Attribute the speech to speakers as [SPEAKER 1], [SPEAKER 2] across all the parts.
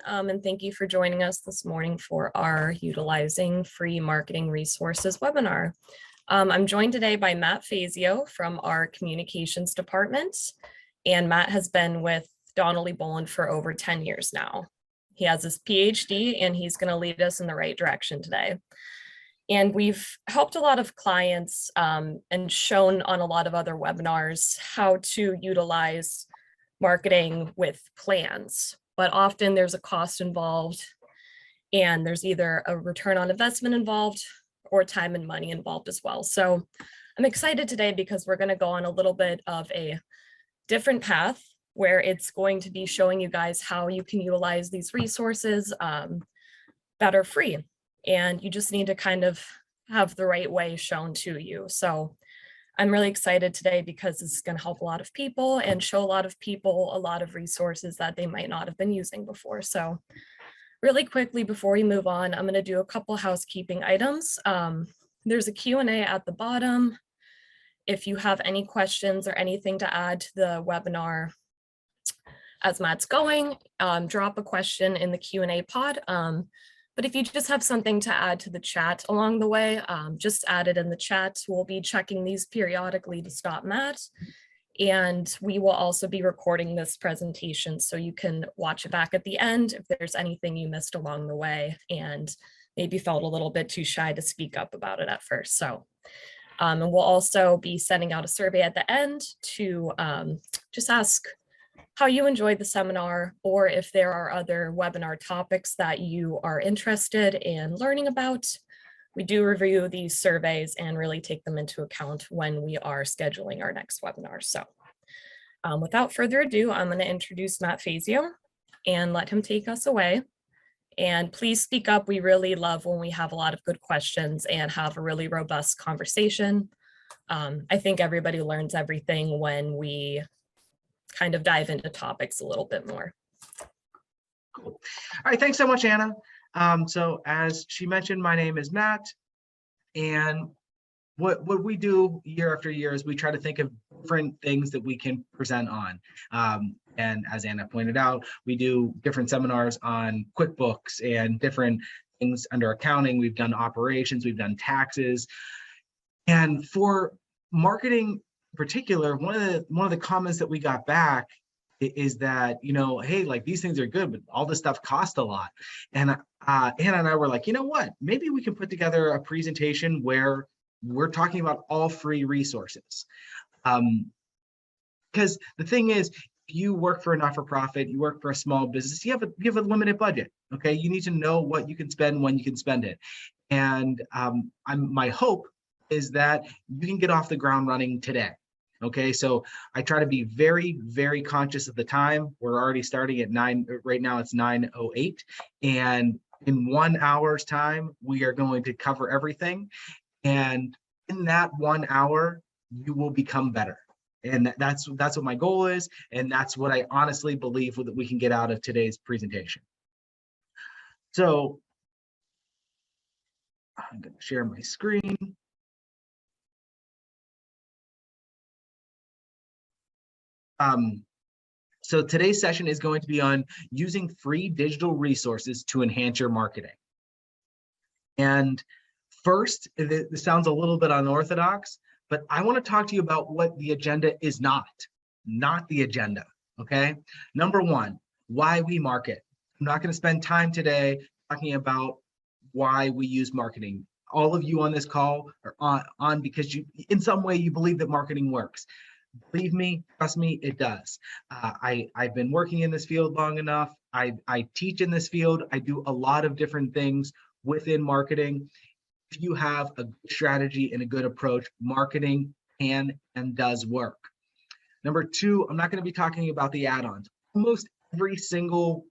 [SPEAKER 1] and thank you for joining us this morning for our Utilizing Free Marketing Resources webinar. I'm joined today by Matt Fazio from our communications department, and Matt has been with Donnelly-Boland for over 10 years now. He has his Ph.D. and he's going to lead us in the right direction today. And we've helped a lot of clients and shown on a lot of other webinars how to utilize marketing with plans, but often there's a cost involved and there's either a return on investment involved or time and money involved as well. So I'm excited today because we're going to go on a little bit of a different path where it's going to be showing you guys how you can utilize these resources that are free. And you just need to kind of have the right way shown to you. So I'm really excited today because this is going to help a lot of people and show a lot of people a lot of resources that they might not have been using before. So really quickly before we move on, I'm going to do a couple housekeeping items. There's a Q&A at the bottom. If you have any questions or anything to add to the webinar as Matt's going, drop a question in the Q&A pod. But if you just have something to add to the chat along the way, just add it in the chat. We'll be checking these periodically to stop Matt. And we will also be recording this presentation so you can watch it back at the end if there's anything you missed along the way and maybe felt a little bit too shy to speak up about it at first. So, and we'll also be sending out a survey at the end to just ask how you enjoyed the seminar, or if there are other webinar topics that you are interested in learning about. We do review these surveys and really take them into account when we are scheduling our next webinar. So without further ado, I'm going to introduce Matt Fazio and let him take us away. And please speak up. We really love when we have a lot of good questions and have a really robust conversation. I think everybody learns everything when we kind of dive into topics a little bit more.
[SPEAKER 2] Cool. All right, thanks so much, Anna. So as she mentioned, my name is Matt, and what we do year after year is we try to think of different things that we can present on. And as Anna pointed out, we do different seminars on QuickBooks and different things under accounting. We've done operations, we've done taxes. And for marketing in particular, one of the comments that we got back is that, you know, hey, like these things are good, but all this stuff costs a lot. And Anna and I were like, you know what, maybe we can put together a presentation where we're talking about all free resources. Because the thing is, if you work for a not-for-profit, you work for a small business, you have a limited budget. Okay, you need to know what you can spend when you can spend it. And my hope is that you can get off the ground running today. Okay, so I try to be very, very conscious of the time. We're already starting at 9, right now it's 9:08. And in 1 hour's time, we are going to cover everything. And in that 1 hour, you will become better. And that's what my goal is. And that's what I honestly believe that we can get out of today's presentation. So I'm going to share my screen. So today's session is going to be on using free digital resources to enhance your marketing. And first, this sounds a little bit unorthodox, but I want to talk to you about what the agenda is not the agenda, okay? Number one, why we market. I'm not going to spend time today talking about why we use marketing. All of you on this call are on because you, in some way, you believe that marketing works. Believe me, trust me, it does. I've been working in this field long enough. I teach in this field. I do a lot of different things within marketing. If you have a good strategy and a good approach, marketing can and does work. Number two, I'm not going to be talking about the add-ons. Almost every single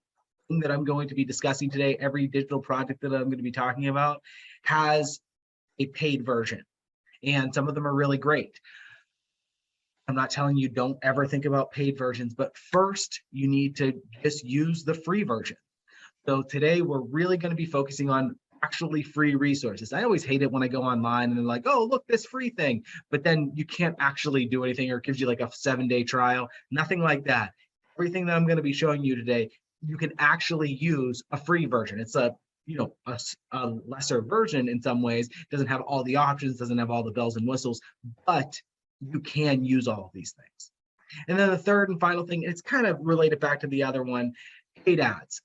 [SPEAKER 2] thing that I'm going to be discussing today, every digital project that I'm going to be talking about has a paid version, and some of them are really great. I'm not telling you don't ever think about paid versions, but first you need to just use the free version. So today we're really going to be focusing on actually free resources. I always hate it when I go online and they're like, oh, look, this free thing, but then you can't actually do anything, or it gives you like a 7-day trial, nothing like that. Everything that I'm going to be showing you today you can actually use a free version. It's a a lesser version in some ways. It doesn't have all the options, doesn't have all the bells and whistles, but you can use all of these things. And then the third and final thing, it's kind of related back to the other one, paid ads.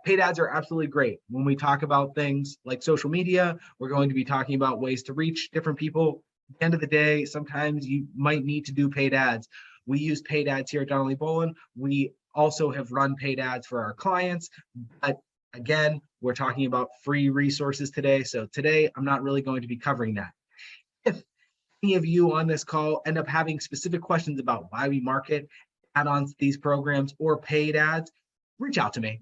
[SPEAKER 2] Paid ads are absolutely great. When we talk about things like social media, we're going to be talking about ways to reach different people. At the end of the day, sometimes you might need to do paid ads. We use paid ads here at Donnelly-Boland. We also have run paid ads for our clients, but again, we're talking about free resources today. So today, I'm not really going to be covering that. If any of you on this call end up having specific questions about why we market add-ons to these programs or paid ads, reach out to me.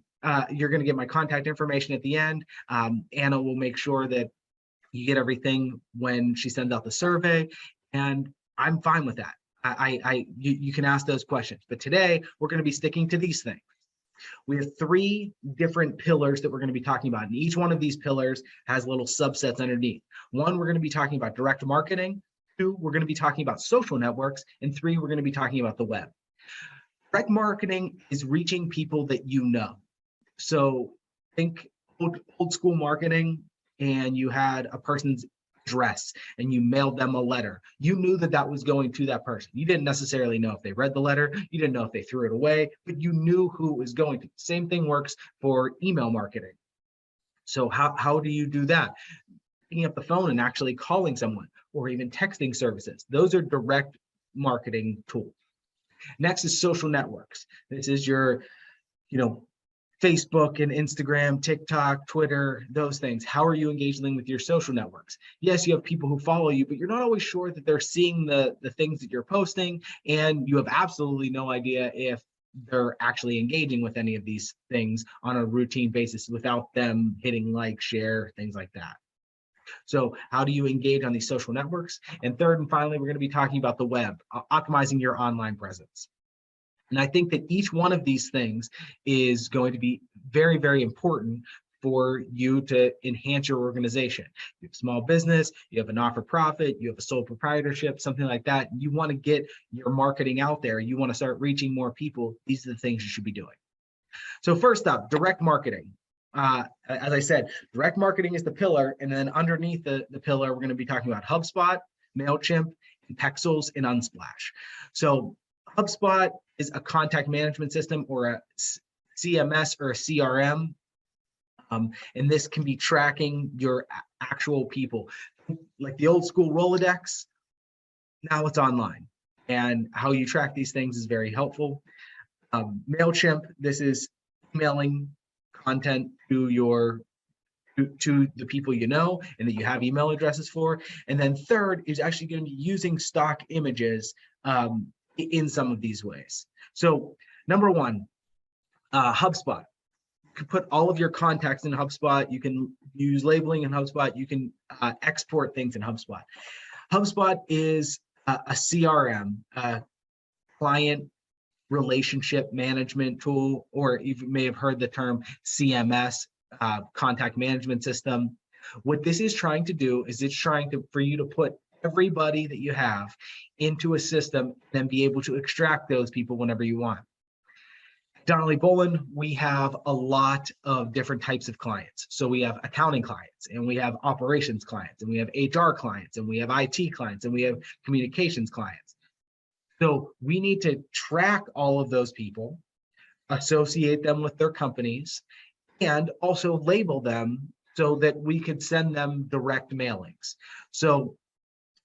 [SPEAKER 2] You're going to get my contact information at the end. Anna will make sure that you get everything when she sends out the survey, and I'm fine with that. You can ask those questions, but today we're going to be sticking to these things. We have 3 different pillars that we're going to be talking about, and each one of these pillars has little subsets underneath. 1, we're going to be talking about direct marketing. 2, we're going to be talking about social networks, and 3, we're going to be talking about the web. Direct marketing is reaching people that you know. So think old school marketing, and you had a person's address and you mailed them a letter. You knew that that was going to that person. You didn't necessarily know if they read the letter. You didn't know if they threw it away, but you knew who it was going to. Same thing works for email marketing. So how do you do that? Picking up the phone and actually calling someone, or even texting services. Those are direct marketing tools. Next is social networks. This is your, Facebook and Instagram, TikTok, Twitter, those things. How are you engaging with your social networks? Yes, you have people who follow you, but you're not always sure that they're seeing the things that you're posting, and you have absolutely no idea if they're actually engaging with any of these things on a routine basis without them hitting like, share, things like that. So how do you engage on these social networks? And third and finally, we're going to be talking about the web, optimizing your online presence. And I think that each one of these things is going to be very, very important for you to enhance your organization. You have a small business, you have a not-for-profit, you have a sole proprietorship, something like that. You want to get your marketing out there. You want to start reaching more people. These are the things you should be doing. So first up, direct marketing. As I said, direct marketing is the pillar. And then underneath the pillar, we're going to be talking about HubSpot, MailChimp, and Pexels, and Unsplash. So HubSpot is a contact management system, or a CMS or a CRM. And this can be tracking your actual people. Like the old school Rolodex, now it's online. And how you track these things is very helpful. MailChimp, this is emailing content to the people you know and that you have email addresses for. And then third is actually going to be using stock images in some of these ways. So number 1, HubSpot. You can put all of your contacts in HubSpot. You can use labeling in HubSpot. You can export things in HubSpot. HubSpot is a CRM, client relationship management tool, or you may have heard the term CMS, contact management system. What this is trying to do is it's trying for you to put everybody that you have into a system and then be able to extract those people whenever you want. Donnelly-Boland, we have a lot of different types of clients. So we have accounting clients, and we have operations clients, and we have HR clients, and we have IT clients, and we have communications clients. So we need to track all of those people, associate them with their companies, and also label them so that we could send them direct mailings. So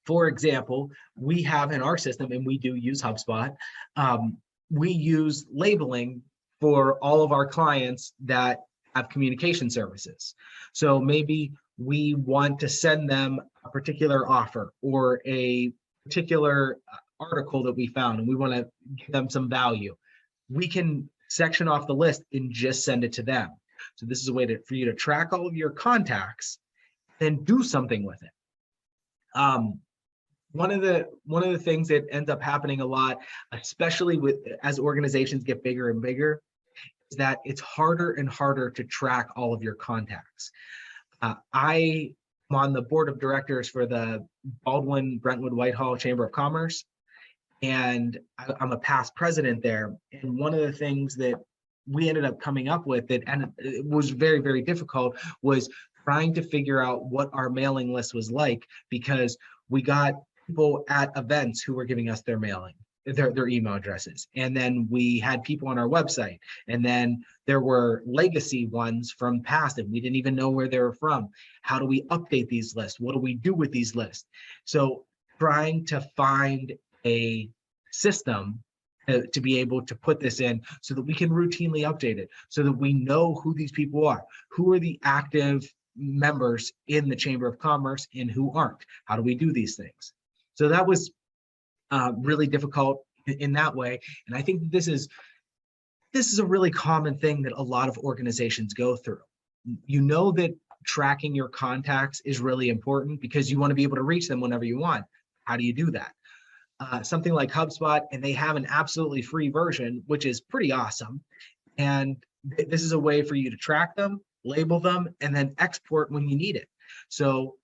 [SPEAKER 2] for example, we have in our system, and we do use HubSpot, we use labeling for all of our clients that have communication services. So maybe we want to send them a particular offer or a particular article that we found, and we want to give them some value. We can section off the list and just send it to them. So this is a way for you to track all of your contacts and do something with it. One of the things that ends up happening a lot, especially as organizations get bigger and bigger, is that it's harder and harder to track all of your contacts. I am on the board of directors for the Baldwin Brentwood Whitehall Chamber of Commerce, and I'm a past president there. And one of the things that we ended up coming up with it, and it was very, very difficult, was trying to figure out what our mailing list was like, because we got people at events who were giving us their email addresses. And then we had people on our website, and then there were legacy ones from past, and we didn't even know where they were from. How do we update these lists? What do we do with these lists? So trying to find a system to be able to put this in so that we can routinely update it, so that we know who these people are, who are the active members in the Chamber of Commerce and who aren't. How do we do these things? So that was really difficult in that way. And I think this is a really common thing that a lot of organizations go through. You know that tracking your contacts is really important because you want to be able to reach them whenever you want. How do you do that? Something like HubSpot, and they have an absolutely free version, which is pretty awesome. And this is a way for you to track them, label them, and then export when you need it. So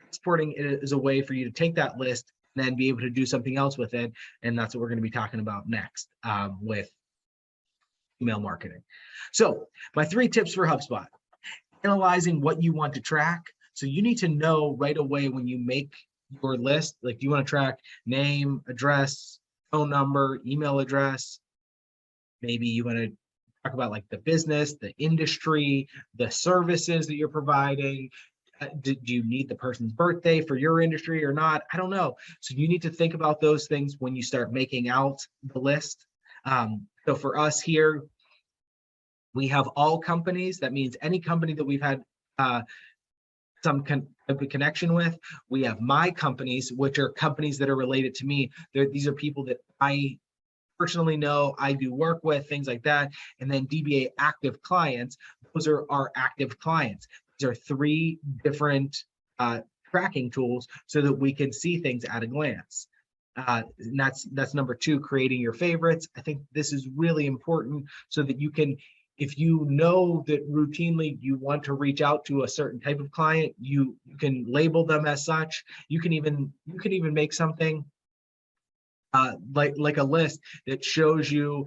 [SPEAKER 2] exporting is a way for you to take that list and then be able to do something else with it. And that's what we're going to be talking about next with email marketing. So my 3 tips for HubSpot: analyzing what you want to track. So you need to know right away when you make your list, like, do you want to track name, address, phone number, email address? Maybe you want to talk about like the business, the industry, the services that you're providing. Do you need the person's birthday for your industry or not? I don't know. So you need to think about those things when you start making out the list. So for us here, we have all companies. That means any company that we've had some connection with. We have my companies, which are companies that are related to me. These are people that I personally know, I do work with, things like that. And then DBA active clients, those are our active clients. These are 3 different tracking tools so that we can see things at a glance. And that's number 2, creating your favorites. I think this is really important so that you can, if you know that routinely you want to reach out to a certain type of client, you can label them as such. You can even make something like a list that shows you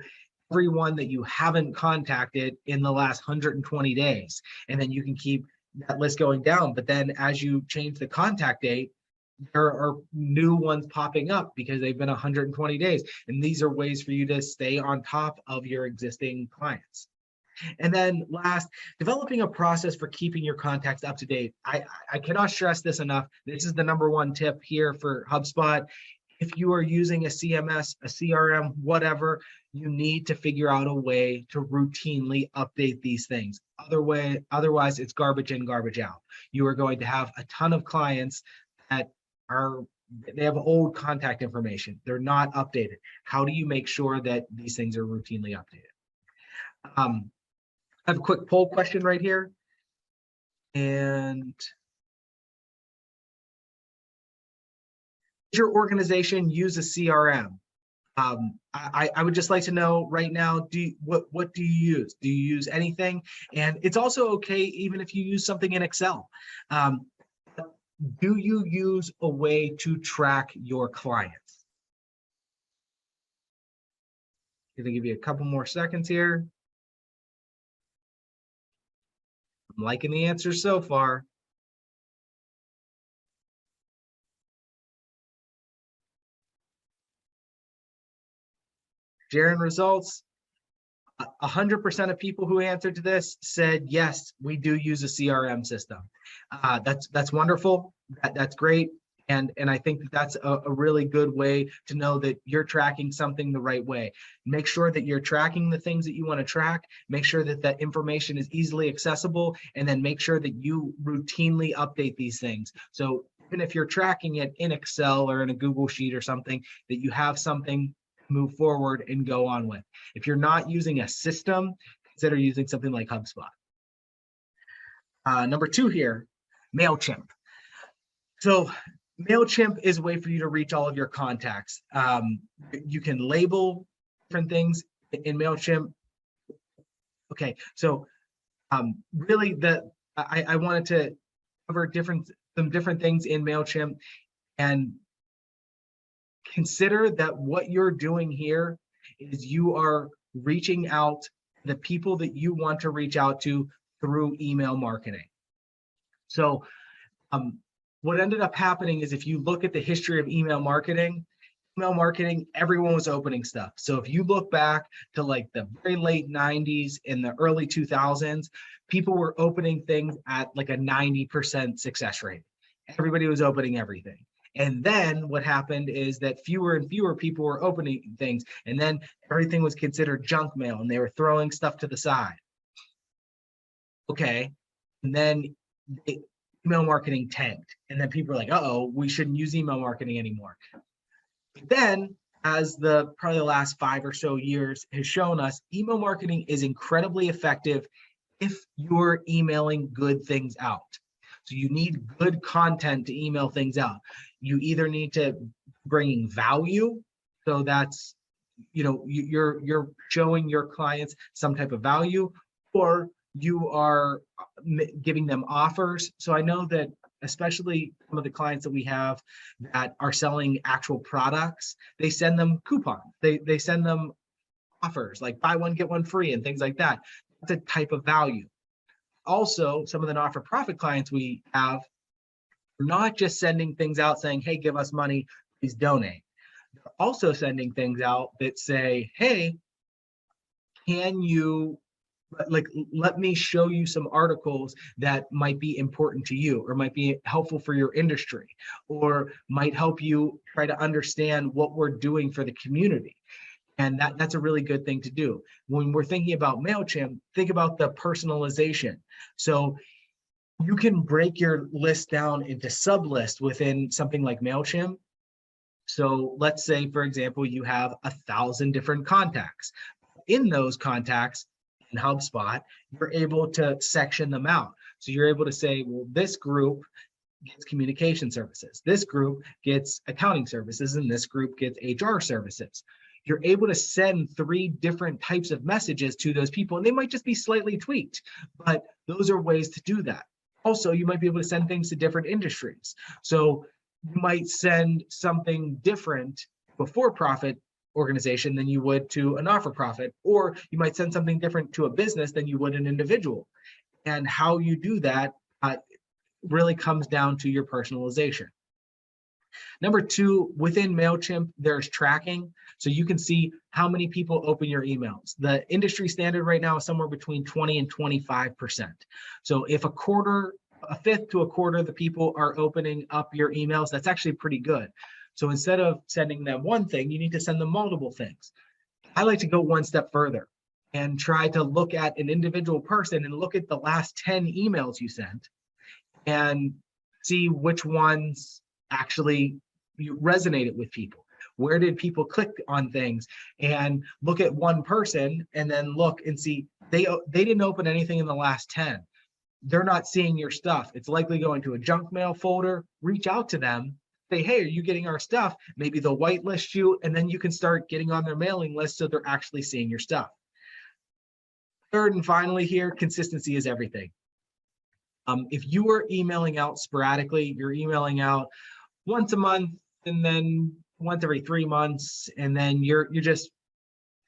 [SPEAKER 2] everyone that you haven't contacted in the last 120 days. And then you can keep that list going down. But then as you change the contact date, there are new ones popping up because they've been 120 days. And these are ways for you to stay on top of your existing clients. And then last, developing a process for keeping your contacts up to date. I cannot stress this enough. This is the number 1 tip here for HubSpot. If you are using a CMS, a CRM, whatever, you need to figure out a way to routinely update these things. Otherwise, it's garbage in, garbage out. You are going to have a ton of clients that they have old contact information. They're not updated. How do you make sure that these things are routinely updated? I have a quick poll question right here. And does your organization use a CRM? I would just like to know right now, what do you use? Do you use anything? And it's also okay even if you use something in Excel. Do you use a way to track your clients? I'm gonna give you a couple more seconds here. I'm liking the answers so far. Sharing results. 100% of people who answered to this said, yes, we do use a CRM system. That's wonderful. That's great. And I think that's a really good way to know that you're tracking something the right way. Make sure that you're tracking the things that you want to track. Make sure that that information is easily accessible, and then make sure that you routinely update these things. So even if you're tracking it in Excel or in a Google Sheet or something, that you have something to move forward and go on with. If you're not using a system, consider using something like HubSpot. Number 2 here, MailChimp. So MailChimp is a way for you to reach all of your contacts. You can label different things in MailChimp. Okay, so really I wanted to cover some different things in MailChimp, and consider that what you're doing here is you are reaching out the people that you want to reach out to through email marketing. So what ended up happening is if you look at the history of email marketing, everyone was opening stuff. So if you look back to like the very late 90s and the early 2000s, people were opening things at like a 90% success rate. Everybody was opening everything. And then what happened is that fewer and fewer people were opening things, and then everything was considered junk mail and they were throwing stuff to the side. Okay, and then email marketing tanked, and then people were like, uh-oh, we shouldn't use email marketing anymore. But then, as probably the last 5 or so years has shown us, email marketing is incredibly effective if you're emailing good things out. So you need good content to email things out. You either need to bring value, so that's, you know, you're showing your clients some type of value, or you are giving them offers. So I know that especially some of the clients that we have that are selling actual products, they send them coupons. They send them offers like buy one, get one free and things like that. That's a type of value. Also, some of the not-for-profit clients we have are not just sending things out saying, hey, give us money, please donate. They're also sending things out that say, hey, can you, like, let me show you some articles that might be important to you or might be helpful for your industry or might help you try to understand what we're doing for the community. And that's a really good thing to do. When we're thinking about MailChimp, think about the personalization. So you can break your list down into sub-lists within something like MailChimp. So let's say, for example, you have 1,000 different contacts. In those contacts in HubSpot, you're able to section them out. So you're able to say, well, this group gets communication services, this group gets accounting services, and this group gets HR services. You're able to send 3 different types of messages to those people, and they might just be slightly tweaked, but those are ways to do that. Also, you might be able to send things to different industries. So you might send something different to a for-profit organization than you would to a not-for-profit, or you might send something different to a business than you would an individual. And how you do that really comes down to your personalization. Number 2, within MailChimp, there's tracking. So you can see how many people open your emails. The industry standard right now is somewhere between 20 and 25%. So if a fifth to a quarter of the people are opening up your emails, that's actually pretty good. So instead of sending them one thing, you need to send them multiple things. I like to go one step further and try to look at an individual person and look at the last 10 emails you sent and see which ones actually resonated with people. Where did people click on things? And look at one person and then look and see they didn't open anything in the last 10. They're not seeing your stuff. It's likely going to a junk mail folder. Reach out to them, say, hey, are you getting our stuff? Maybe they'll whitelist you, and then you can start getting on their mailing list so they're actually seeing your stuff. Third and finally here, consistency is everything. If you are emailing out sporadically, you're emailing out once a month and then once every 3 months, and then you're just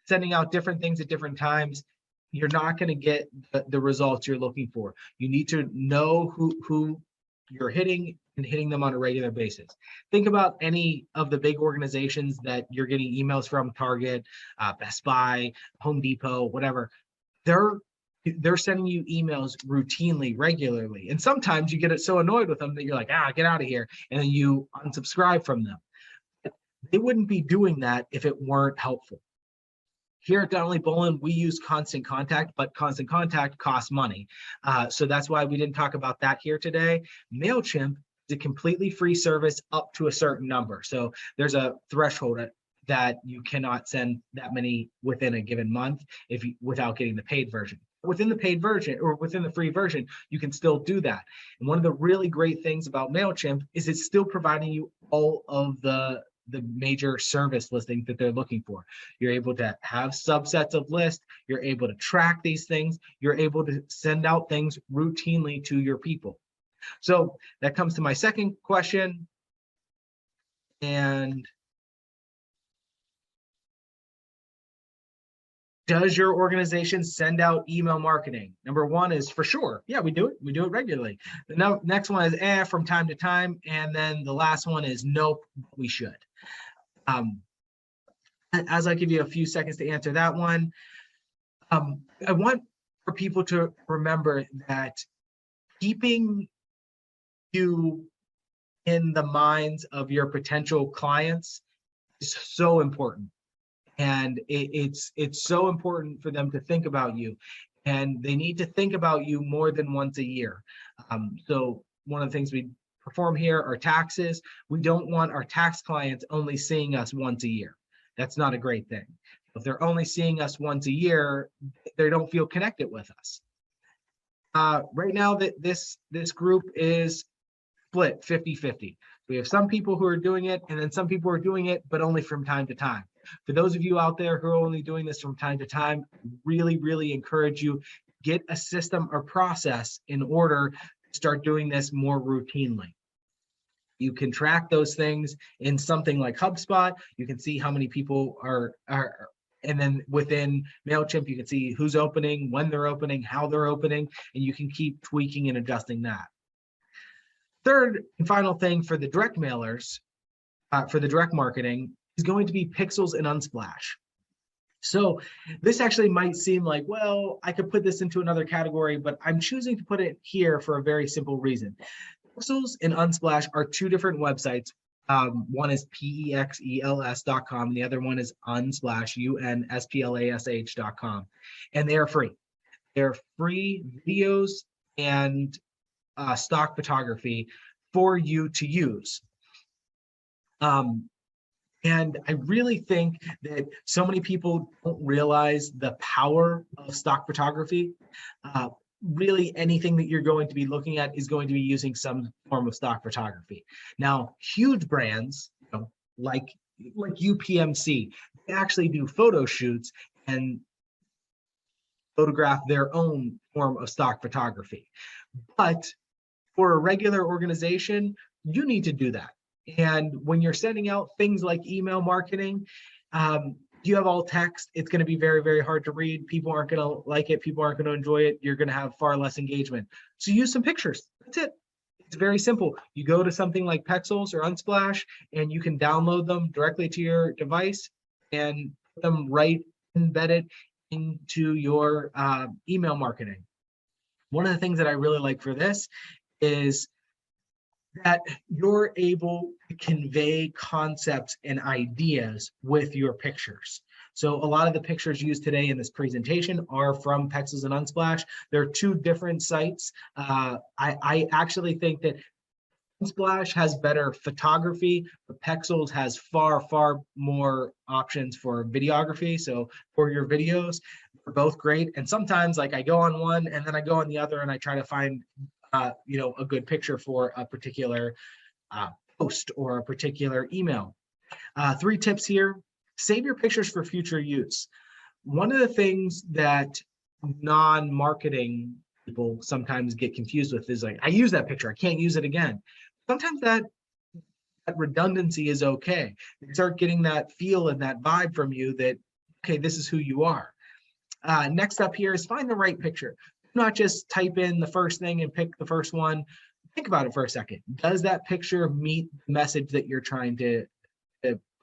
[SPEAKER 2] sending out different things at different times, you're not going to get the results you're looking for. You need to know who you're hitting and hitting them on a regular basis. Think about any of the big organizations that you're getting emails from, Target, Best Buy, Home Depot, whatever. They're sending you emails routinely, regularly. And sometimes you get so annoyed with them that you're like, get out of here. And then you unsubscribe from them. They wouldn't be doing that if it weren't helpful. Here at Donnelly-Boland, we use Constant Contact, but Constant Contact costs money. So that's why we didn't talk about that here today. MailChimp is a completely free service up to a certain number. So there's a threshold that you cannot send that many within a given month without getting the paid version. Within the paid version or within the free version, you can still do that. And one of the really great things about MailChimp is it's still providing you all of the major service listings that they're looking for. You're able to have subsets of lists. You're able to track these things. You're able to send out things routinely to your people. So that comes to my second question. And Does your organization send out email marketing? Number one is for sure. Yeah, we do it. We do it regularly. The next one is from time to time. And then the last one is nope, we should. As I give you a few seconds to answer that one, I want for people to remember that keeping you in the minds of your potential clients is so important. And it's so important for them to think about you, and they need to think about you more than once a year. So one of the things we perform here are taxes. We don't want our tax clients only seeing us once a year. That's not a great thing. If they're only seeing us once a year, they don't feel connected with us. Right now, this group is split 50-50. We have some people who are doing it, and then some people are doing it, but only from time to time. For those of you out there who are only doing this from time to time, really, really encourage you, get a system or process in order to start doing this more routinely. You can track those things in something like HubSpot. You can see how many people are, and then within MailChimp, you can see who's opening, when they're opening, how they're opening, and you can keep tweaking and adjusting that. Third and final thing for the direct mailers, for the direct marketing, is going to be Pixels and Unsplash. So this actually might seem like, well, I could put this into another category, but I'm choosing to put it here for a very simple reason. Pixels and Unsplash are two different websites. One is pexels.com, and the other one is Unsplash, unsplash.com, and they are free. They're free videos and stock photography for you to use. And I really think that so many people don't realize the power of stock photography. Really, anything that you're going to be looking at is going to be using some form of stock photography. Now, huge brands, like UPMC, they actually do photo shoots and photograph their own form of stock photography. But for a regular organization, you need to do that. And when you're sending out things like email marketing, you have all text, it's going to be very, very hard to read. People aren't going to like it. People aren't going to enjoy it. You're going to have far less engagement. So use some pictures. That's it. It's very simple. You go to something like Pexels or Unsplash, and you can download them directly to your device and put them right embedded into your email marketing. One of the things that I really like for this is that you're able to convey concepts and ideas with your pictures. So a lot of the pictures used today in this presentation are from Pexels and Unsplash. They're two different sites. I actually think that Unsplash has better photography, but Pexels has far, far more options for videography. So for your videos, they're both great. And sometimes, like, I go on one and then I go on the other and I try to find a good picture for a particular post or a particular email. 3 tips here. Save your pictures for future use. One of the things that non-marketing people sometimes get confused with is like, I use that picture, I can't use it again. Sometimes that redundancy is okay. They start getting that feel and that vibe from you that, okay, this is who you are. Next up here is find the right picture. Not just type in the first thing and pick the first one. Think about it for a second. Does that picture meet the message that you're trying to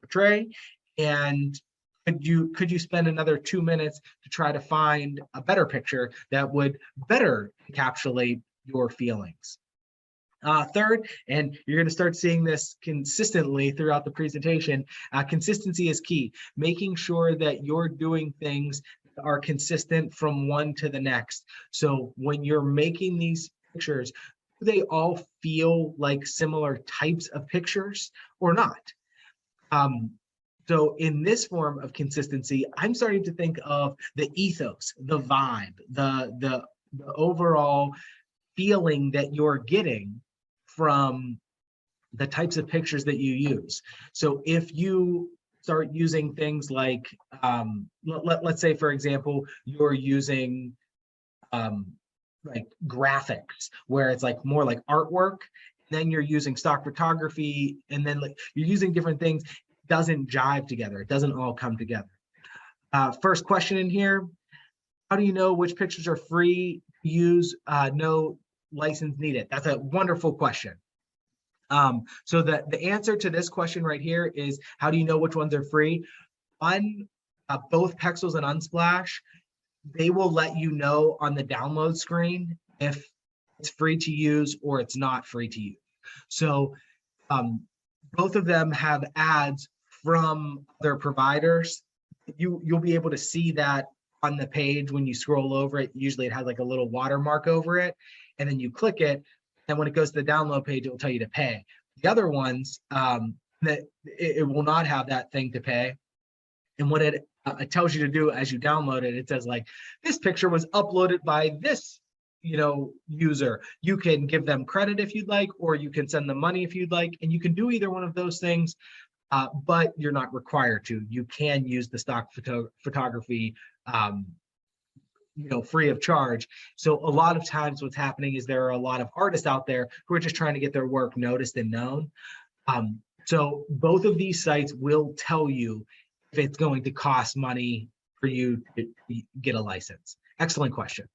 [SPEAKER 2] portray? And could you spend another 2 minutes to try to find a better picture that would better encapsulate your feelings? Third, and you're going to start seeing this consistently throughout the presentation, consistency is key. Making sure that you're doing things are consistent from one to the next. So when you're making these pictures, do they all feel like similar types of pictures or not? So in this form of consistency, I'm starting to think of the ethos, the vibe, the overall feeling that you're getting from the types of pictures that you use. So if you start using things like, let's say, for example, you're using like graphics, where it's like more like artwork, then you're using stock photography, and then like you're using different things, it doesn't jive together. It doesn't all come together. First question in here, how do you know which pictures are free to use, no license needed? That's a wonderful question. So the answer to this question right here is, how do you know which ones are free? On both Pexels and Unsplash, they will let you know on the download screen if it's free to use or it's not free to use. So both of them have ads from their providers. You'll be able to see that on the page when you scroll over it. Usually it has like a little watermark over it, and then you click it, and when it goes to the download page, it will tell you to pay. The other ones, that it will not have that thing to pay. And what it tells you to do as you download it, it says like, this picture was uploaded by this, user. You can give them credit if you'd like, or you can send them money if you'd like, and you can do either one of those things, but you're not required to. You can use the stock photography, free of charge. So a lot of times what's happening is there are a lot of artists out there who are just trying to get their work noticed and known. So both of these sites will tell you if it's going to cost money for you to get a license. Excellent question.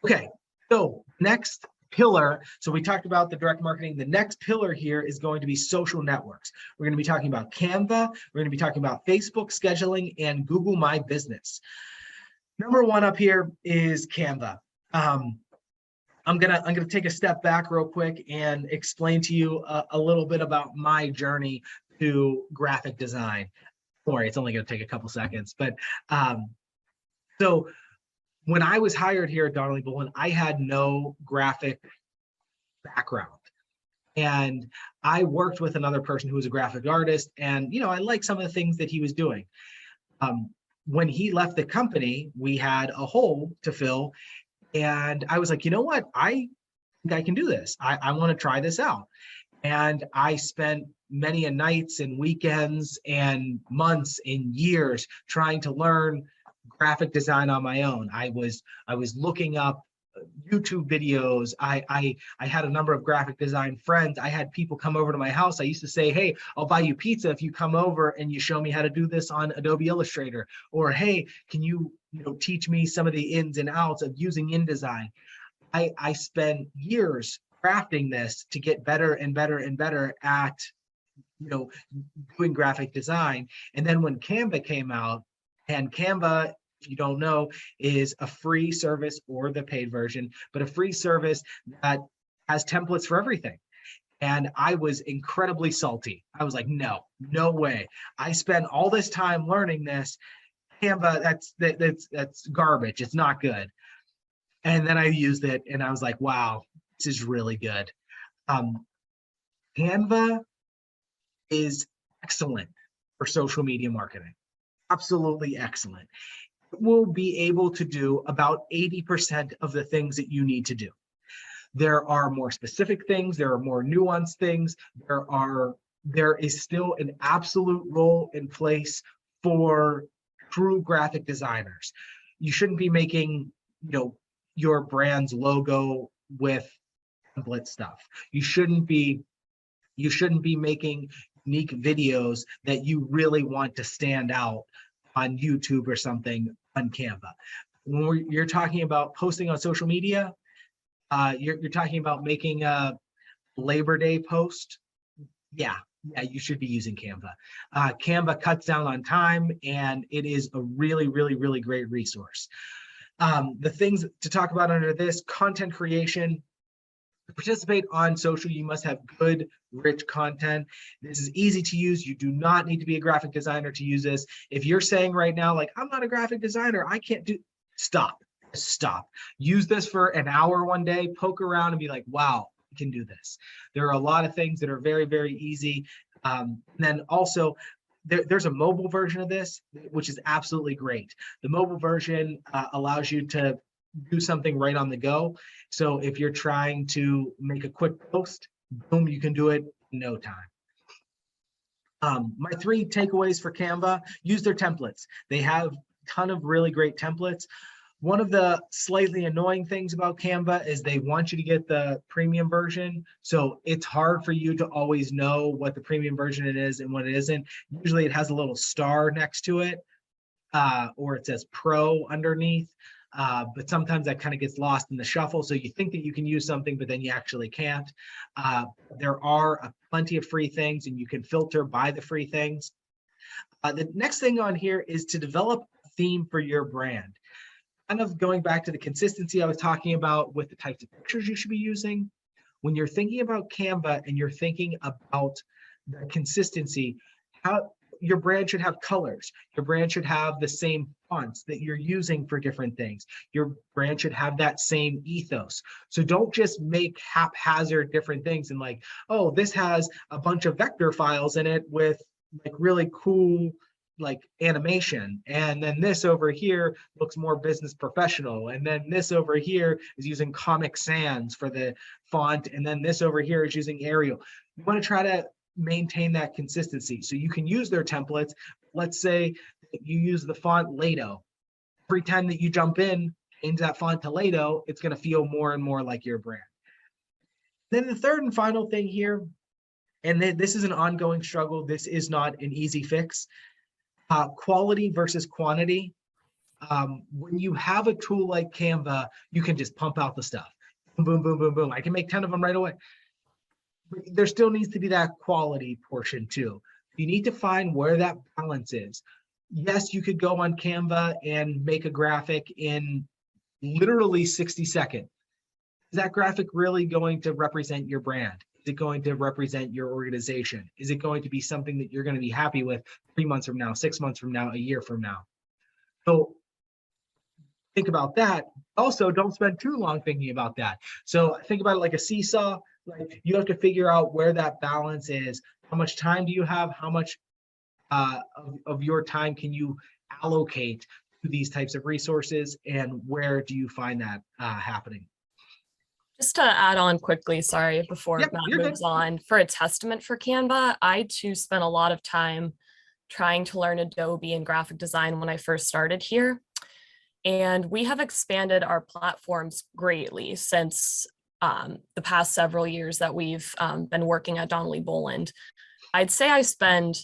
[SPEAKER 2] Okay, so next pillar, so we talked about the direct marketing. The next pillar here is going to be social networks. We're going to be talking about Canva. We're going to be talking about Facebook scheduling and Google My Business. Number one up here is Canva. I'm gonna take a step back real quick and explain to you a little bit about my journey to graphic design. Don't worry, it's only gonna take a couple seconds. But so when I was hired here at Donnelly-Boland, I had no graphic background. And I worked with another person who was a graphic artist, and I liked some of the things that he was doing. When he left the company, we had a hole to fill. And I was like, you know what? I think I can do this. I want to try this out. And I spent many nights and weekends and months and years trying to learn graphic design on my own. I was looking up YouTube videos. I had a number of graphic design friends. I had people come over to my house. I used to say, hey, I'll buy you pizza if you come over and you show me how to do this on Adobe Illustrator. Or, hey, can you teach me some of the ins and outs of using InDesign? I spent years crafting this to get better and better and better at doing graphic design. And then when Canva came out, and Canva, if you don't know, is a free service, or the paid version, but a free service that has templates for everything. And I was incredibly salty. I was like, no way. I spent all this time learning this. Canva, that's garbage. It's not good. And then I used it and I was like, wow, this is really good. Canva is excellent for social media marketing. Absolutely excellent. It will be able to do about 80% of the things that you need to do. There are more specific things, there are more nuanced things, there is still an absolute role in place for true graphic designers. You shouldn't be making, your brand's logo with template stuff. You shouldn't be making unique videos that you really want to stand out on YouTube or something on Canva. When you're talking about posting on social media, you're talking about making a Labor Day post. Yeah, you should be using Canva. Canva cuts down on time, and it is a really, really, really great resource. The things to talk about under this: content creation. To participate on social, you must have good, rich content. This is easy to use. You do not need to be a graphic designer to use this. If you're saying right now, like, I'm not a graphic designer, I can't do, stop. Use this for an hour one day, poke around and be like, wow, I can do this. There are a lot of things that are very, very easy. And then also, there's a mobile version of this, which is absolutely great. The mobile version allows you to do something right on the go. So if you're trying to make a quick post, boom, you can do it in no time. My 3 takeaways for Canva: use their templates. They have a ton of really great templates. One of the slightly annoying things about Canva is they want you to get the premium version. So it's hard for you to always know what the premium version it is and what it isn't. Usually it has a little star next to it, or it says pro underneath. But sometimes that kind of gets lost in the shuffle. So you think that you can use something, but then you actually can't. There are plenty of free things, and you can filter by the free things. The next thing on here is to develop a theme for your brand. Kind of going back to the consistency I was talking about with the types of pictures you should be using. When you're thinking about Canva and you're thinking about the consistency, how your brand should have colors. Your brand should have the same fonts that you're using for different things. Your brand should have that same ethos. So don't just make haphazard different things and like, oh, this has a bunch of vector files in it with like really cool like animation, and then this over here looks more business professional, and then this over here is using Comic Sans for the font, and then this over here is using Arial. You want to try to maintain that consistency. So you can use their templates. Let's say you use the font Lato. Every time that you jump in, change that font to Lato, it's going to feel more and more like your brand. Then the third and final thing here, and this is an ongoing struggle. This is not an easy fix. Quality versus quantity. When you have a tool like Canva, you can just pump out the stuff. Boom, boom, boom, boom. I can make 10 of them right away. But there still needs to be that quality portion too. You need to find where that balance is. Yes, you could go on Canva and make a graphic in literally 60 seconds. Is that graphic really going to represent your brand? Is it going to represent your organization? Is it going to be something that you're going to be happy with 3 months from now, 6 months from now, a year from now? So think about that. Also, don't spend too long thinking about that. So think about it like a seesaw. Like you have to figure out where that balance is. How much time do you have? How much of your time can you allocate to these types of resources? And where do you find that happening?
[SPEAKER 1] Just to add on quickly, sorry, before
[SPEAKER 2] Yep,
[SPEAKER 1] Matt
[SPEAKER 2] you're
[SPEAKER 1] moves
[SPEAKER 2] good.
[SPEAKER 1] on, for a testament for Canva, I too spent a lot of time trying to learn Adobe and graphic design when I first started here. And we have expanded our platforms greatly since the past several years that we've been working at Donnelly-Boland. I'd say I spend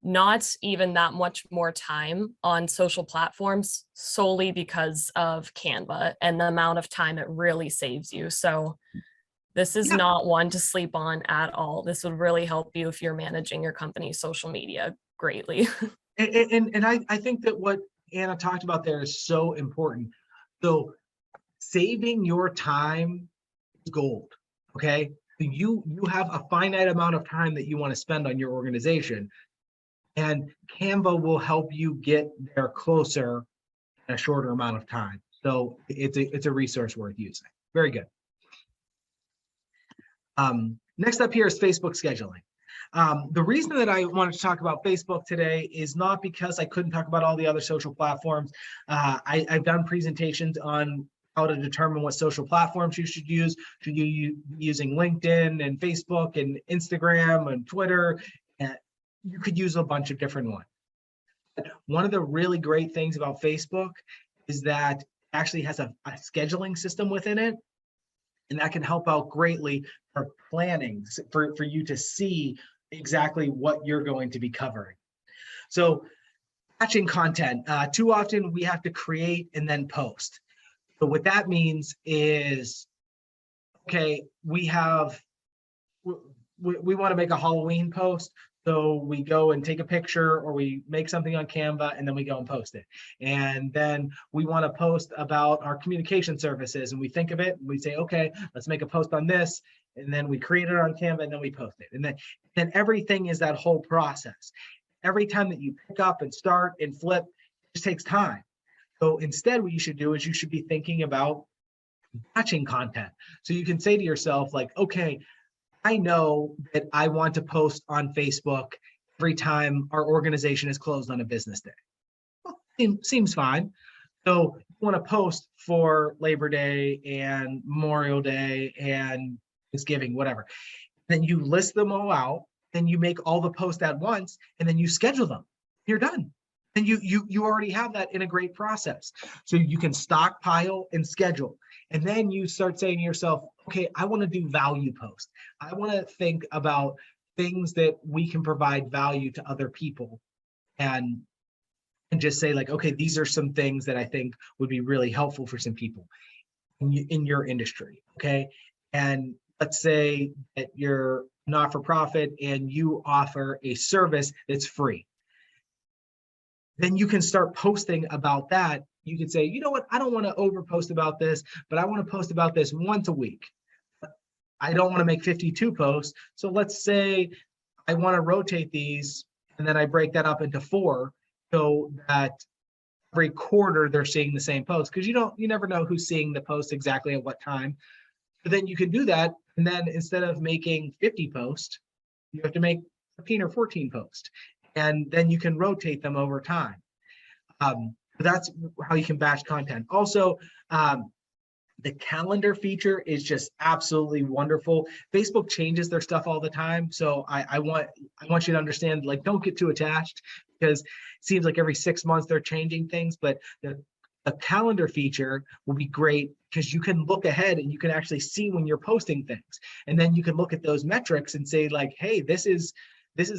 [SPEAKER 1] not even that much more time on social platforms solely because of Canva and the amount of time it really saves you. So this is
[SPEAKER 2] Yeah.
[SPEAKER 1] not one to sleep on at all. This would really help you if you're managing your company's social media greatly.
[SPEAKER 2] And I think that what Anna talked about there is so important. So saving your time is gold, okay? You have a finite amount of time that you want to spend on your organization, and Canva will help you get there closer in a shorter amount of time. So it's a resource worth using. Very good. Next up here is Facebook scheduling. The reason that I wanted to talk about Facebook today is not because I couldn't talk about all the other social platforms. I've done presentations on how to determine what social platforms you should use. Should you be using LinkedIn and Facebook and Instagram and Twitter? You could use a bunch of different ones. One of the really great things about Facebook is that it actually has a scheduling system within it. And that can help out greatly for planning, for you to see exactly what you're going to be covering. So batching content, too often we have to create and then post. So what that means is, okay, we want to make a Halloween post. So we go and take a picture, or we make something on Canva and then we go and post it. And then we want to post about our communication services, and we think of it and we say, okay, let's make a post on this. And then we create it on Canva and then we post it. And then everything is that whole process. Every time that you pick up and start and flip, it just takes time. So instead, what you should do is you should be thinking about batching content. So you can say to yourself, like, okay, I know that I want to post on Facebook every time our organization is closed on a business day. Well, seems fine. So you want to post for Labor Day and Memorial Day and Thanksgiving, whatever. Then you list them all out, then you make all the posts at once, and then you schedule them. You're done. And you already have that in a great process. So you can stockpile and schedule. And then you start saying to yourself, okay, I want to do value posts. I want to think about things that we can provide value to other people, and just say like, okay, these are some things that I think would be really helpful for some people in your industry. Okay. And let's say that you're not for profit and you offer a service that's free. Then you can start posting about that. You can say, you know what, I don't want to over post about this, but I want to post about this once a week. I don't want to make 52 posts. So let's say I want to rotate these, and then I break that up into 4 so that every quarter they're seeing the same post, because you never know who's seeing the post exactly at what time. But then you can do that. And then instead of making 50 posts, you have to make 13 or 14 posts. And then you can rotate them over time. That's how you can batch content. Also, the calendar feature is just absolutely wonderful. Facebook changes their stuff all the time. So I want you to understand, like, don't get too attached, because it seems like every 6 months they're changing things. But the calendar feature will be great because you can look ahead and you can actually see when you're posting things. And then you can look at those metrics and say like, hey, this is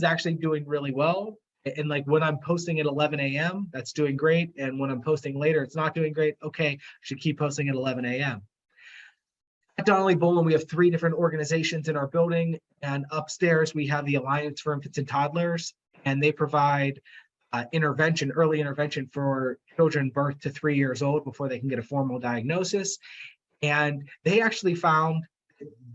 [SPEAKER 2] actually doing really well. And like when I'm posting at 11 a.m., that's doing great. And when I'm posting later, it's not doing great. Okay, I should keep posting at 11 a.m. At Donnelly-Boland, we have 3 different organizations in our building. And upstairs, we have the Alliance for Infants and Toddlers, and they provide early intervention for children birth to 3 years old before they can get a formal diagnosis. And they actually found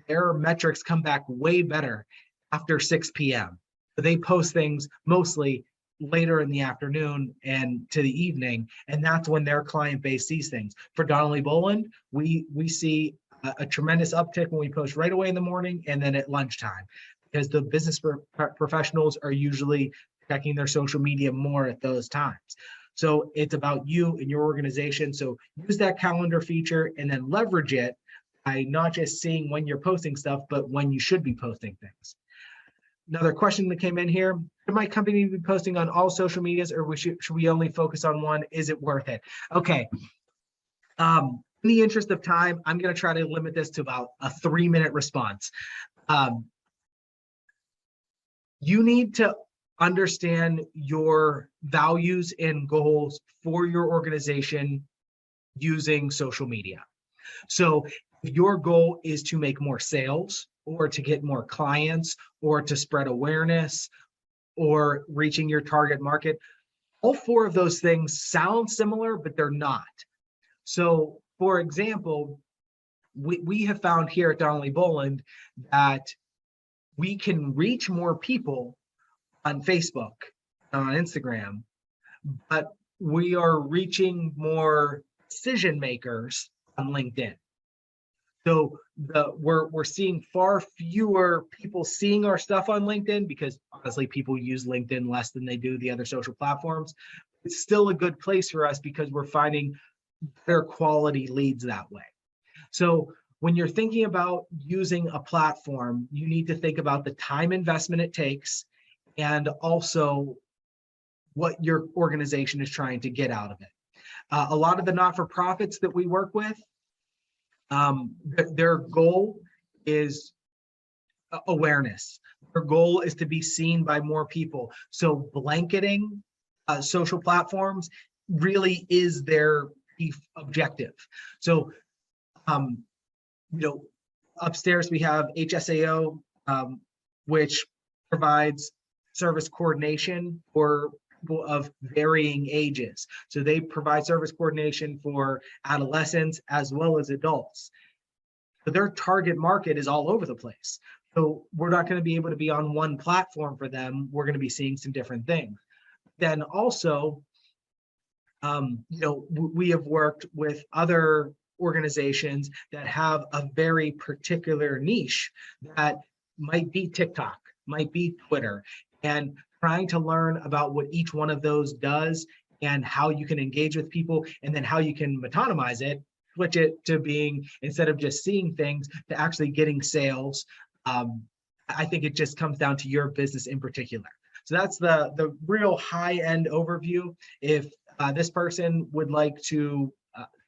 [SPEAKER 2] their metrics come back way better after 6 p.m. They post things mostly later in the afternoon and to the evening, and that's when their client base sees things. For Donnelly-Boland, we see a tremendous uptick when we post right away in the morning and then at lunchtime, because the business professionals are usually checking their social media more at those times. So it's about you and your organization. So use that calendar feature and then leverage it by not just seeing when you're posting stuff, but when you should be posting things. Another question that came in here: should my company be posting on all social medias, or should we only focus on one? Is it worth it? Okay. In the interest of time, I'm going to try to limit this to about a 3-minute response. You need to understand your values and goals for your organization using social media. So if your goal is to make more sales, or to get more clients, or to spread awareness, or reaching your target market, all 4 of those things sound similar, but they're not. So for example, we have found here at Donnelly-Boland that we can reach more people on Facebook, on Instagram, but we are reaching more decision makers on LinkedIn. So we're seeing far fewer people seeing our stuff on LinkedIn, because honestly, people use LinkedIn less than they do the other social platforms. It's still a good place for us because we're finding better quality leads that way. So when you're thinking about using a platform, you need to think about the time investment it takes, and also what your organization is trying to get out of it. A lot of the not-for-profits that we work with, their goal is awareness. Their goal is to be seen by more people. So blanketing social platforms really is their chief objective. So, upstairs we have HSAO, which provides service coordination for people of varying ages. So they provide service coordination for adolescents as well as adults. So their target market is all over the place. So we're not going to be able to be on one platform for them. We're going to be seeing some different things. Then also, we have worked with other organizations that have a very particular niche that might be TikTok, might be Twitter, and trying to learn about what each one of those does and how you can engage with people, and then how you can metonymize it, switch it to being, instead of just seeing things, to actually getting sales. I think it just comes down to your business in particular. So that's the real high-end overview. If this person would like to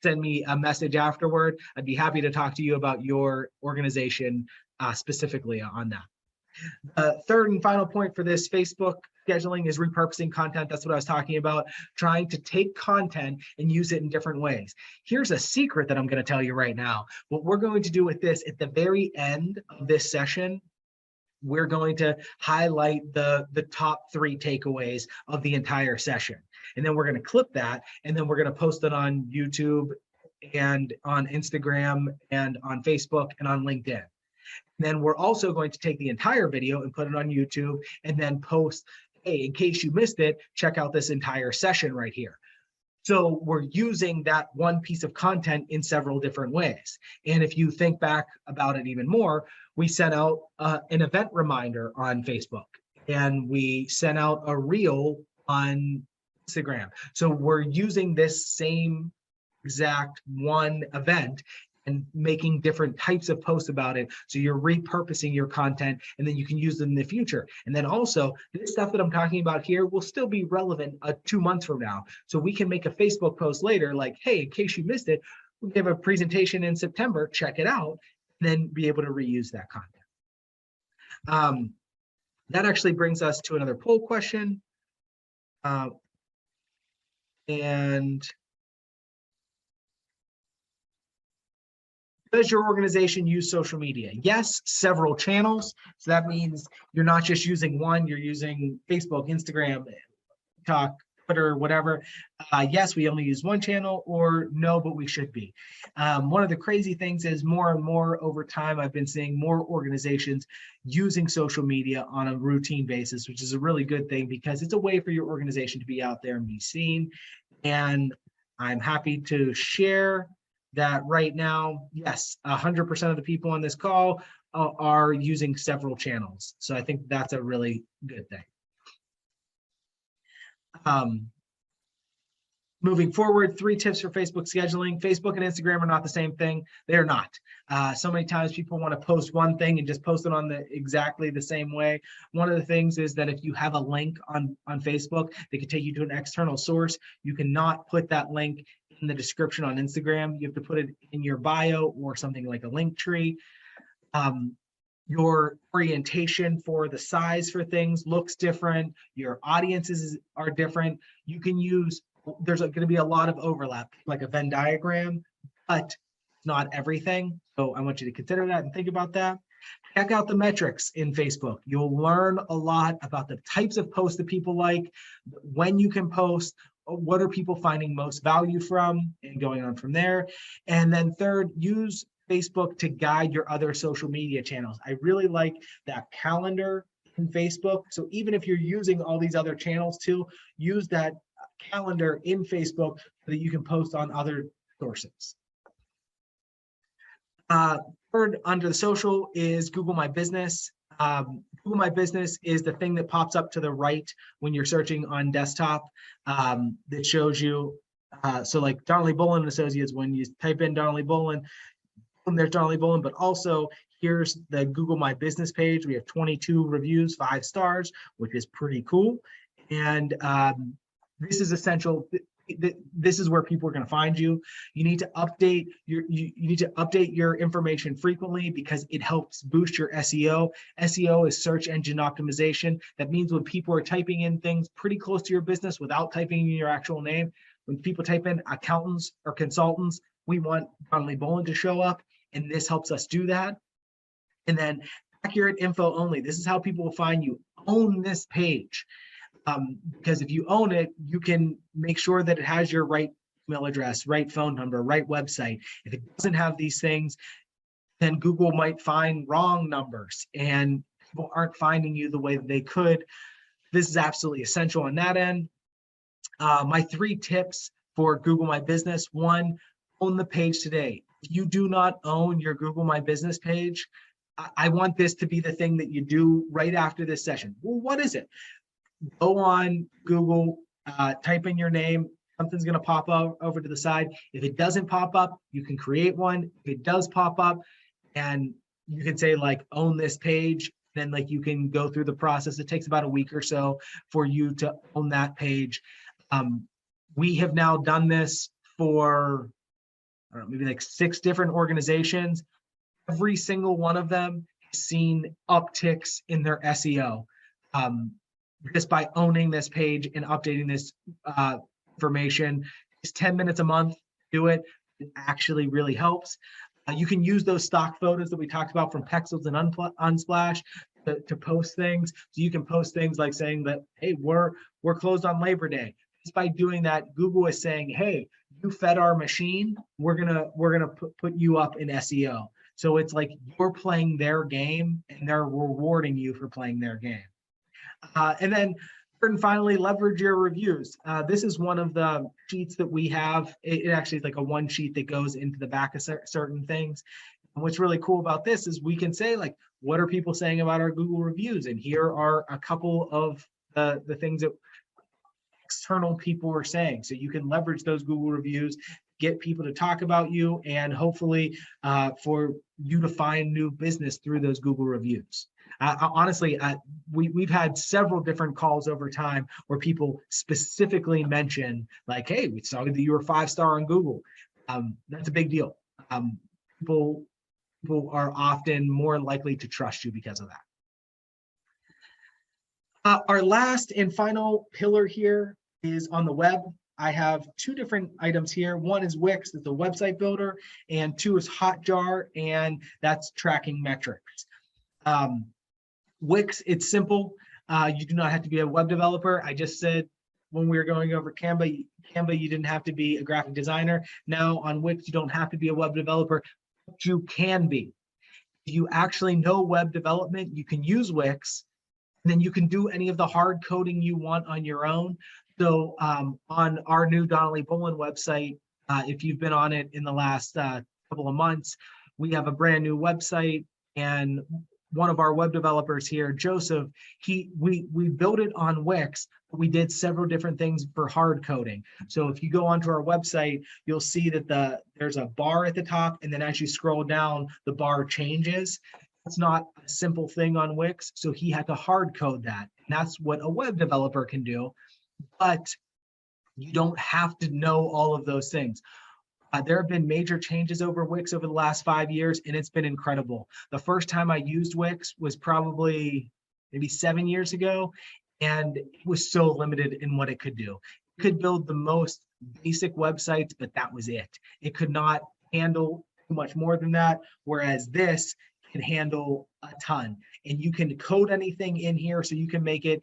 [SPEAKER 2] send me a message afterward, I'd be happy to talk to you about your organization specifically on that. Third and final point for this Facebook scheduling is repurposing content. That's what I was talking about, trying to take content and use it in different ways. Here's a secret that I'm going to tell you right now. What we're going to do with this at the very end of this session, we're going to highlight the top 3 takeaways of the entire session. And then we're going to clip that, and then we're going to post it on YouTube and on Instagram and on Facebook and on LinkedIn. Then we're also going to take the entire video and put it on YouTube and then post, hey, in case you missed it, check out this entire session right here. So we're using that one piece of content in several different ways. And if you think back about it even more, we sent out an event reminder on Facebook, and we sent out a reel on Instagram. So we're using this same exact one event and making different types of posts about it. So you're repurposing your content, and then you can use them in the future. And then also, this stuff that I'm talking about here will still be relevant 2 months from now. So we can make a Facebook post later like, hey, in case you missed it, we have a presentation in September, check it out, and then be able to reuse that content. That actually brings us to another poll question. And does your organization use social media? Yes, several channels. So that means you're not just using one, you're using Facebook, Instagram, TikTok, Twitter, whatever. Yes, we only use one channel, or no, but we should be. One of the crazy things is more and more over time, I've been seeing more organizations using social media on a routine basis, which is a really good thing because it's a way for your organization to be out there and be seen. And I'm happy to share that right now, yes, 100% of the people on this call are using several channels. So I think that's a really good thing. Moving forward, 3 tips for Facebook scheduling. Facebook and Instagram are not the same thing. They're not. So many times people want to post one thing and just post it on exactly the same way. One of the things is that if you have a link on Facebook, they could take you to an external source. You cannot put that link in the description on Instagram. You have to put it in your bio or something like a link tree. Your orientation for the size for things looks different. Your audiences are different. You can use, there's going to be a lot of overlap, like a Venn diagram, but not everything. So I want you to consider that and think about that. Check out the metrics in Facebook. You'll learn a lot about the types of posts that people like, when you can post, what are people finding most value from, and going on from there. And then third, use Facebook to guide your other social media channels. I really like that calendar in Facebook. So even if you're using all these other channels too, use that calendar in Facebook so that you can post on other sources. Third, under the social is Google My Business. Google My Business is the thing that pops up to the right when you're searching on desktop that shows you, so like Donnelly-Boland and Associates, when you type in Donnelly-Boland, there's Donnelly-Boland, but also here's the Google My Business page. We have 22 reviews, 5 stars, which is pretty cool. And this is essential. This is where people are going to find you. You need to update your information frequently because it helps boost your SEO. SEO is search engine optimization. That means when people are typing in things pretty close to your business without typing in your actual name, when people type in accountants or consultants, we want Donnelly-Boland to show up, and this helps us do that. And then accurate info only. This is how people will find you. Own this page. Because if you own it, you can make sure that it has your right email address, right phone number, right website. If it doesn't have these things, then Google might find wrong numbers and people aren't finding you the way that they could. This is absolutely essential on that end. My 3 tips for Google My Business. 1, own the page today. If you do not own your Google My Business page, I want this to be the thing that you do right after this session. Well, what is it? Go on Google, type in your name, something's going to pop up over to the side. If it doesn't pop up, you can create one. If it does pop up, and you can say like, own this page, Then like you can go through the process. It takes about a week or so for you to own that page. We have now done this for, I don't know, maybe like 6 different organizations. Every single one of them has seen upticks in their SEO just by owning this page and updating this information. It's 10 minutes a month. Do it. It actually really helps. You can use those stock photos that we talked about from Pexels and Unsplash to post things. So you can post things like saying that, hey, we're closed on Labor Day. Just by doing that, Google is saying, hey, you fed our machine. We're gonna put you up in SEO. So it's like you're playing their game and they're rewarding you for playing their game. And then third and finally, leverage your reviews. This is one of the sheets that we have. It actually is like a one sheet that goes into the back of certain things. And what's really cool about this is we can say, like, what are people saying about our Google reviews? And here are a couple of the things that external people are saying. So you can leverage those Google reviews, get people to talk about you, and hopefully for you to find new business through those Google reviews. Honestly, we've had several different calls over time where people specifically mention, like, hey, we saw that you were 5-star on Google. That's a big deal. People are often more likely to trust you because of that. Our last and final pillar here is on the web. I have 2 different items here. One is Wix, that's a website builder, and 2 is Hotjar, and that's tracking metrics. Wix, it's simple. You do not have to be a web developer. I just said when we were going over Canva, you didn't have to be a graphic designer. Now on Wix, you don't have to be a web developer, but you can be. If you actually know web development, you can use Wix, and then you can do any of the hard coding you want on your own. So on our new Donnelly-Boland website, if you've been on it in the last couple of months, we have a brand new website, and one of our web developers here, Joseph, we built it on Wix, but we did several different things for hard coding. So if you go onto our website, you'll see that there's a bar at the top, and then as you scroll down, the bar changes. It's not a simple thing on Wix, so he had to hard code that. And that's what a web developer can do, but you don't have to know all of those things. There have been major changes over Wix over the last 5 years, and it's been incredible. The first time I used Wix was probably maybe 7 years ago, and it was so limited in what it could do. It could build the most basic websites, but that was it. It could not handle too much more than that, whereas this can handle a ton. And you can code anything in here, so you can make it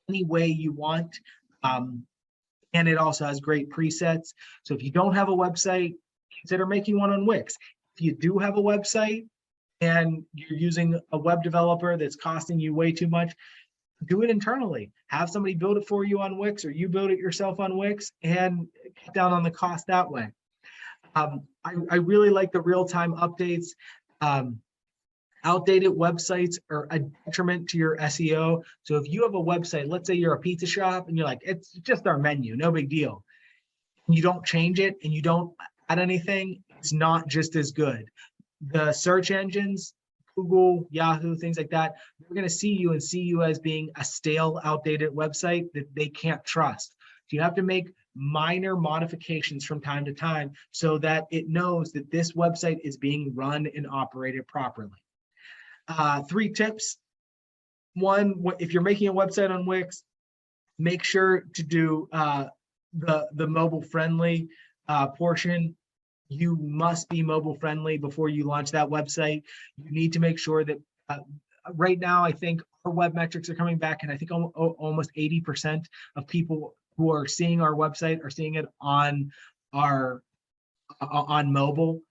[SPEAKER 2] any way you want. And it also has great presets. So if you don't have a website, consider making one on Wix. If you do have a website and you're using a web developer that's costing you way too much, do it internally. Have somebody build it for you on Wix, or you build it yourself on Wix, and cut down on the cost that way. I really like the real-time updates. Outdated websites are a detriment to your SEO. So if you have a website, let's say you're a pizza shop and you're like, it's just our menu, no big deal. You don't change it and you don't add anything, it's not just as good. The search engines, Google, Yahoo, things like that, they're going to see you as being a stale, outdated website that they can't trust. So you have to make minor modifications from time to time so that it knows that this website is being run and operated properly. 3 tips. 1, if you're making a website on Wix, make sure to do the mobile friendly portion. You must be mobile friendly before you launch that website. You need to make sure that right now, I think our web metrics are coming back, and I think almost 80% of people who are seeing our website are seeing it on mobile.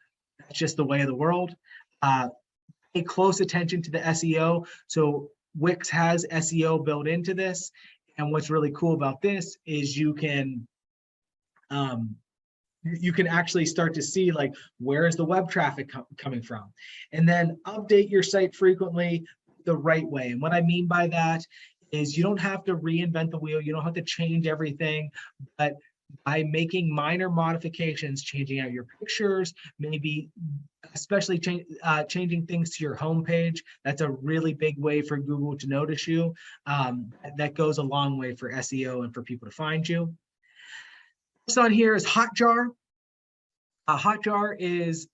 [SPEAKER 2] That's just the way of the world. Pay close attention to the SEO. So Wix has SEO built into this. And what's really cool about this is you can actually start to see, like, where is the web traffic coming from? And then update your site frequently the right way. And what I mean by that is you don't have to reinvent the wheel. You don't have to change everything, but by making minor modifications, changing out your pictures, maybe especially changing things to your homepage. That's a really big way for Google to notice you. That goes a long way for SEO and for people to find you. What's on here is Hotjar. Hotjar is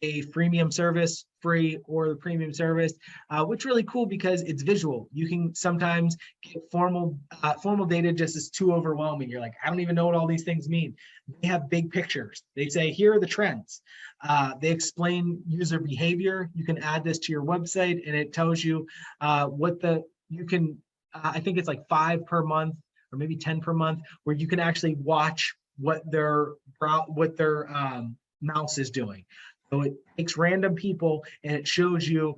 [SPEAKER 2] a freemium service, free or the premium service, which is really cool because it's visual. You can sometimes get formal data just as too overwhelming. You're like, I don't even know what all these things mean. They have big pictures. They say, here are the trends. They explain user behavior. You can add this to your website and it tells you I think it's like 5 per month or maybe 10 per month, where you can actually watch what their mouse is doing. So it takes random people and it shows you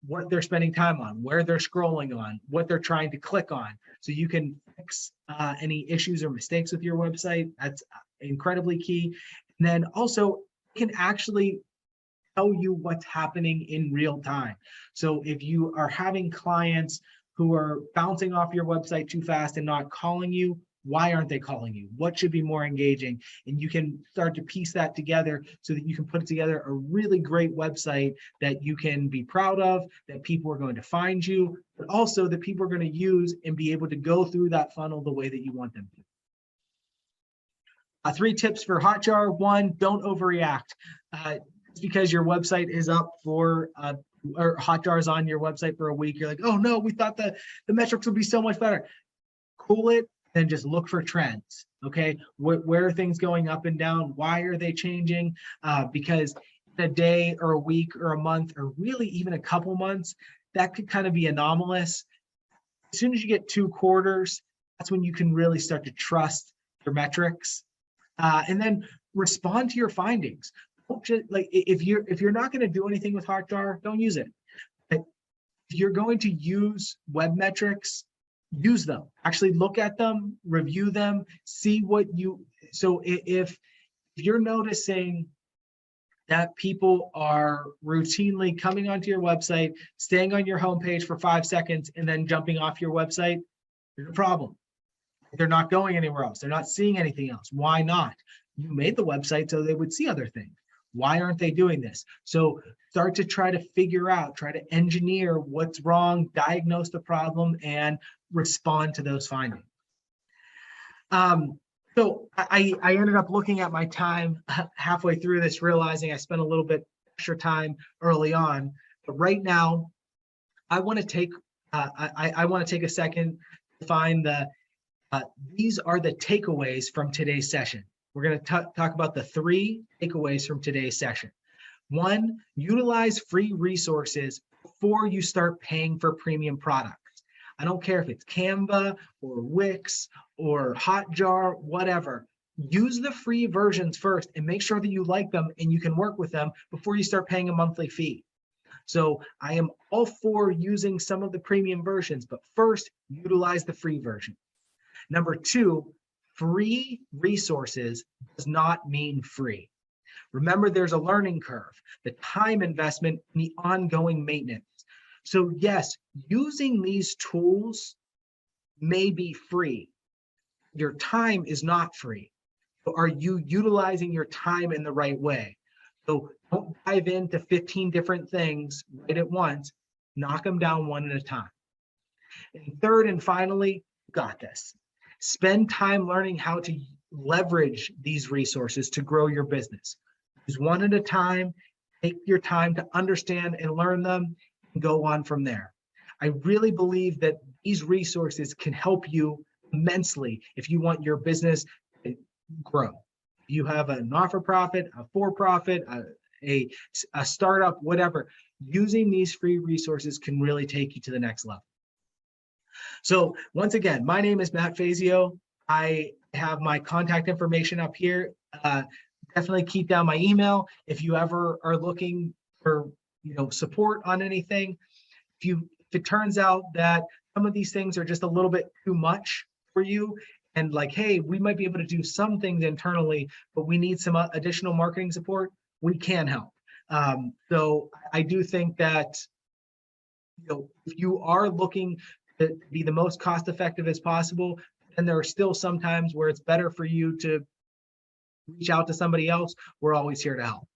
[SPEAKER 2] what they're spending time on, where they're scrolling on, what they're trying to click on. So you can fix any issues or mistakes with your website. That's incredibly key. And then also it can actually tell you what's happening in real time. So if you are having clients who are bouncing off your website too fast and not calling you, why aren't they calling you? What should be more engaging? And you can start to piece that together so that you can put together a really great website that you can be proud of, that people are going to find you, but also that people are going to use and be able to go through that funnel the way that you want them to. 3 tips for Hotjar. 1, don't overreact. Just because your website is up for or Hotjar is on your website for a week, you're like, oh no, we thought the metrics would be so much better. Cool it. Then just look for trends. Okay, where are things going up and down? Why are they changing? Because in a day or a week or a month or really even a couple months, that could kind of be anomalous. As soon as you get 2 quarters, that's when you can really start to trust your metrics. And then respond to your findings. Don't just, like, if you're not going to do anything with Hotjar, don't use it. But if you're going to use web metrics, use them. Actually look at them, review them, see what you. So if you're noticing that people are routinely coming onto your website, staying on your homepage for 5 seconds, and then jumping off your website, there's a problem. They're not going anywhere else. They're not seeing anything else. Why not? You made the website so they would see other things. Why aren't they doing this? So start to try to figure out, try to engineer what's wrong, diagnose the problem, and respond to those findings. So I ended up looking at my time halfway through this, realizing I spent a little bit extra time early on. But right now, I want to take a second to find these are the takeaways from today's session. We're going to talk about the 3 takeaways from today's session. 1, utilize free resources before you start paying for premium products. I don't care if it's Canva or Wix or Hotjar, whatever. Use the free versions first and make sure that you like them and you can work with them before you start paying a monthly fee. So I am all for using some of the premium versions, but first utilize the free version. Number 2, free resources does not mean free. Remember, there's a learning curve, the time investment, and the ongoing maintenance. So yes, using these tools may be free. Your time is not free. So are you utilizing your time in the right way? So don't dive into 15 different things right at once. Knock them down one at a time. And 3rd and finally, you got this. Spend time learning how to leverage these resources to grow your business. Use one at a time. Take your time to understand and learn them and go on from there. I really believe that these resources can help you immensely if you want your business to grow. If you have a not-for-profit, a for-profit, a startup, whatever, using these free resources can really take you to the next level. So once again, my name is Matt Fazio. I have my contact information up here. Definitely keep down my email if you ever are looking for support on anything. If it turns out that some of these things are just a little bit too much for you, and like, hey, we might be able to do some things internally, but we need some additional marketing support, we can help. So I do think that if you are looking to be the most cost effective as possible, and there are still some times where it's better for you to reach out to somebody else. We're always here to help.